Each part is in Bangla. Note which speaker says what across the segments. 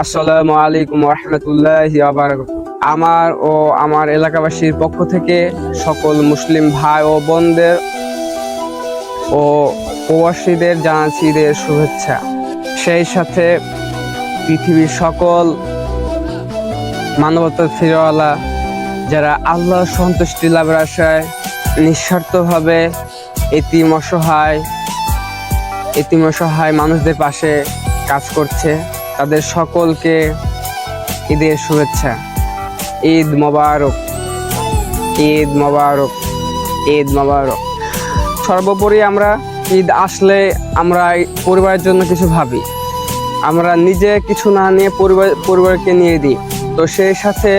Speaker 1: আসসালামু আলাইকুম ওয়া রাহমাতুল্লাহি ওয়া বারাকাতুহু। আমার ও আমার এলাকাবাসীর পক্ষ থেকে সকল মুসলিম ভাই ও বোনদের ও প্রবাসীদের জানাচ্ছি ঈদের শুভেচ্ছা। সেই সাথে পৃথিবীর সকল মানবতার ফিরওয়ালা যারা আল্লাহর সন্তুষ্টি লাভের আশায় নিঃস্বার্থভাবে এতিম অসহায় মানুষদের পাশে কাজ করছে, তাদের সকলকে ঈদের শুভেচ্ছা। ঈদ মোবারক, ঈদ মোবারক, ঈদ মোবারক। সর্বোপরি আমরা ঈদ আসলে আমরা পরিবারের জন্য কিছু ভাবি, আমরা নিজে কিছু না নিয়ে পরিবারকে নিয়ে দিই। তো সেই সাথে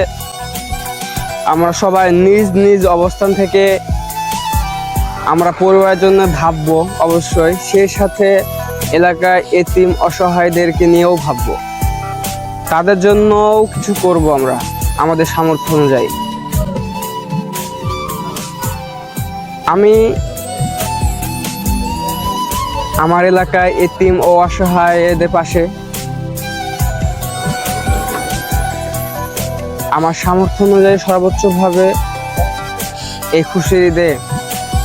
Speaker 1: আমরা সবাই নিজ নিজ অবস্থান থেকে আমরা পরিবারের জন্য ভাববো অবশ্যই, সেই সাথে এলাকায় এতিম অসহায়দেরকে নিয়েও ভাববো, তাদের জন্যও কিছু করব আমরা আমাদের সামর্থ্য অনুযায়ী। আমি আমার এলাকায় এতিম ও অসহায়দের পাশে আমার সামর্থ্য অনুযায়ী সর্বোচ্চভাবে এই খুশির ঈদে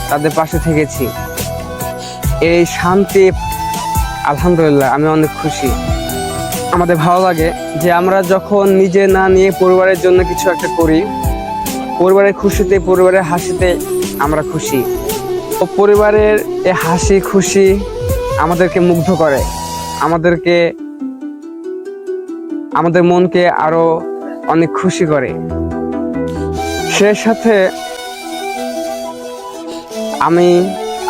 Speaker 1: তাদের পাশে থেকেছি। এই শান্তি, আলহামদুলিল্লাহ আমি অনেক খুশি। আমাদের ভালো লাগে যে আমরা যখন নিজে না নিয়ে পরিবারের জন্য কিছু একটা করি, পরিবারের খুশিতে, পরিবারের হাসিতে আমরা খুশি। তো পরিবারের এই হাসি খুশি আমাদেরকে মুগ্ধ করে, আমাদের মনকে আরো অনেক খুশি করে। সেই সাথে আমি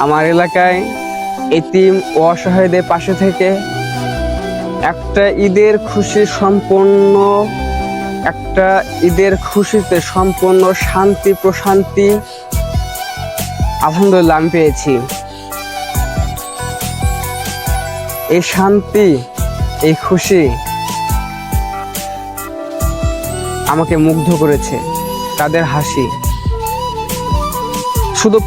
Speaker 1: আমার এলাকায় এতিম ও অসহায়দের পাশে থেকে একটা ঈদের খুশিতে সম্পূর্ণ শান্তি প্রশান্তি আলহামদুলিল্লাহ আমি পেয়েছি। এই শান্তি, এই খুশি আমাকে মুগ্ধ করেছে। তাদের হাসি, শুধু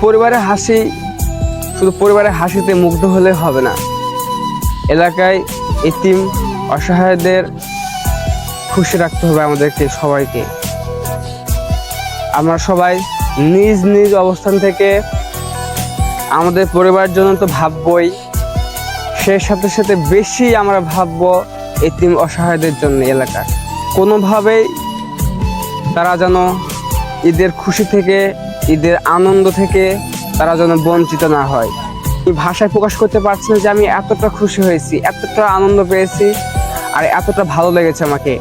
Speaker 1: পরিবারের হাসিতে মুগ্ধ হলে হবে না, এলাকায় এতিম অসহায়দের খুশি রাখতে হবে আমাদেরকে সবাইকে। আমরা সবাই নিজ নিজ অবস্থান থেকে আমাদের পরিবারের জন্য তো ভাববই, সেই সাথে সাথে বেশি আমরা ভাববো এতিম অসহায়দের জন্য। এলাকায় কোনোভাবেই তারা যেন ঈদের খুশি থেকে, ঈদের আনন্দ থেকে তারা যেন বঞ্চিত না হয়। ভাষায় প্রকাশ করতে পারছি না যে আমি এতটা খুশি হয়েছি, এতটা আনন্দ পেয়েছি আর এতটা ভালো লেগেছে আমাকে।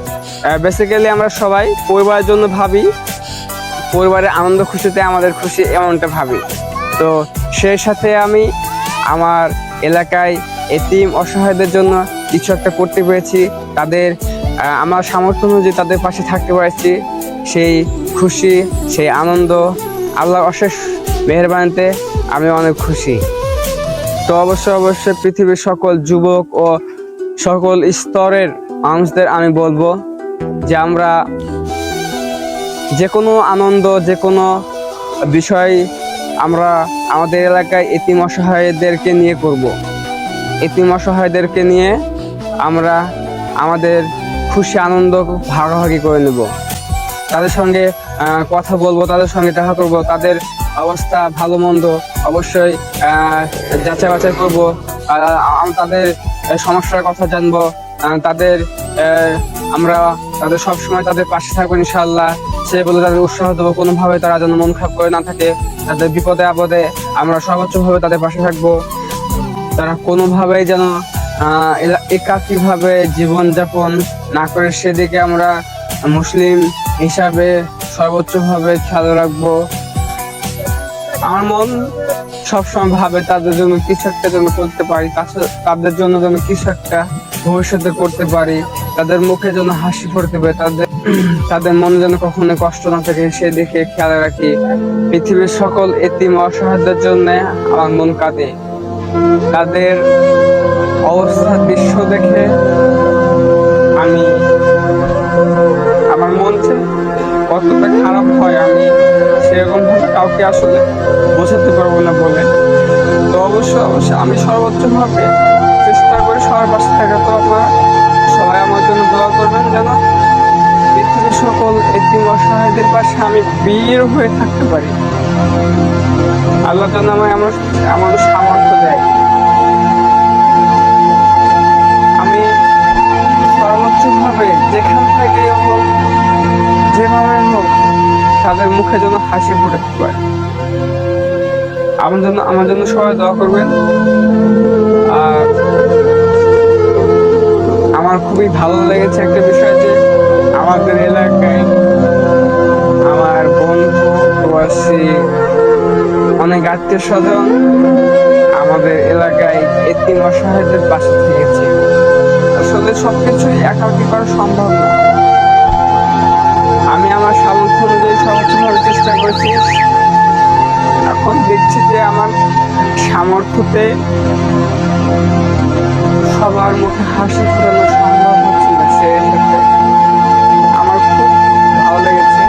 Speaker 1: বেসিক্যালি আমরা সবাই পরিবারের জন্য ভাবি, পরিবারের আনন্দ খুশিতে আমাদের খুশি, এমনটা ভাবি। তো সেই সাথে আমি আমার এলাকায় এতিম অসহায়দের জন্য কিছু একটা করতে পেরেছি, তাদের আমার সামর্থ্য অনুযায়ী তাদের পাশে থাকতে পেরেছি। সেই খুশি, সেই আনন্দ, আল্লাহর অশেষ মেহেরবানিতে আমি অনেক খুশি। তো অবশ্যই পৃথিবীর সকল যুবক ও সকল স্তরের মানুষদের আমি বলবো যে আমরা যে কোনো আনন্দ, যে কোনো বিষয় আমরা আমাদের এলাকায় এতিম অসহায়দেরকে নিয়ে করব। এতিম অসহায়দেরকে নিয়ে আমরা আমাদের খুশি আনন্দ ভাগাভাগি করে নেব, তাদের সঙ্গে কথা বলবো, তাদের সঙ্গে দেখা করব, তাদের অবস্থা ভালো মন্দ অবশ্যই যাচাই বাছাই করবো, তাদের সমস্যার কথা জানবো, আমরা তাদের সবসময় তাদের পাশে থাকবো ইনশাআল্লাহ। সে বলে তাদের উৎসাহ দেবো, কোনোভাবে তারা যেন মন খারাপ করে না থাকে। তাদের বিপদে আপদে আমরা সর্বোচ্চভাবে তাদের পাশে থাকবো। তারা কোনোভাবেই যেন একাকীভাবে জীবনযাপন না করে, সেদিকে আমরা মুসলিম হিসাবে সর্বোচ্চভাবে খেয়াল রাখবো। আমার মন সবসময় ভাবে তাদের জন্য কিছু একটা যেন করতে পারি, তাদের জন্য যেন কিছু একটা ভবিষ্যতে করতে পারি, তাদের মুখে যেন হাসি ফুটতে পারে, তাদের মনে যেন কখনো কষ্ট না থাকে, সেদিকে খেয়াল রাখি। পৃথিবীর সকল এতিম অসহায়দের জন্য আমার মন কাঁদে। তাদের অবস্থা দৃশ্য দেখে আমার মন কতটা খারাপ হয়, আমি সেরকম ভাবে কাউকে আসলে বোঝাতে পারবো না বলে। তো অবশ্যই আমি সর্বোচ্চ ভাবে চেষ্টা করি সবার পাশে থাকা। তো আপনারা সবাই আমার জন্য দোয়া করবেন যেন পৃথিবীর সকল এতিম অসহায়দের পাশে আমি বীর হয়ে থাকতে পারি। আল্লাহ যেন আমায় আমার সামর্থ্য দেয়, আমি সর্বোচ্চভাবে যেখান থেকে হোক যেভাবে হোক তাদের মুখে যেন হাসি ফুটাতে পারে। আমার জন্য সবাই দোয়া করবেন। আর আমার খুবই ভালো লেগেছে একটা বিষয় যে আমাদের এলাকায় আমার বন্ধু প্রবাসী অনেক আত্মীয় স্বজন আমাদের এলাকায় এতিম অসহায়দের পাশে থেকেছে। আসলে সবকিছুই একাকি করা সম্ভব না, আমি আমার সামর্থ্য অনুযায়ী সর্বোচ্চভাবে চেষ্টা করেছি। এখন দেখছি যে আমার সামর্থ্যতে সবার মুখে হাসি ফোটানো সম্ভব হচ্ছে না। সেক্ষেত্রে আমার খুব ভালো লেগেছে।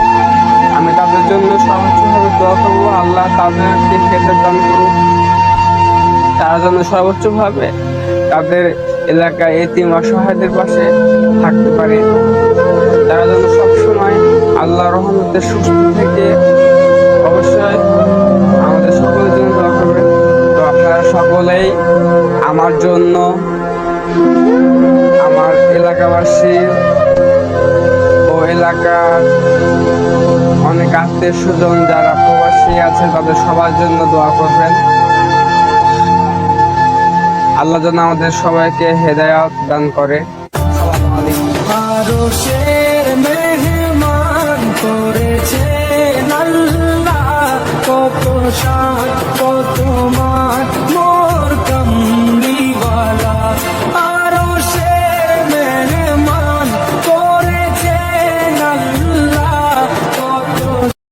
Speaker 1: আমি তাদের জন্য সর্বোচ্চভাবে দোয়া করবো, আল্লাহ তাদেরকে হেদায়েত দান করুক, তারা যেন সর্বোচ্চভাবে তাদের এলাকায় এতিম অসহায়দের পাশে থাকতে পারে। তারা যেন সবসময় আল্লাহর রহমতে সুস্থ থেকে অবশ্যই আমাদের সকলের জন্য দোয়া করবেন। তো আপনারা সকলেই আমার জন্য, আমার এলাকাবাসী ও এলাকার অনেক আত্মীয় স্বজন যারা প্রবাসী আছে তাদের সবার জন্য দোয়া করবেন। আল্লাহ যেন আমাদের সবাইকে হেদায়েত দান করে। আসসালামু আলাইকুম।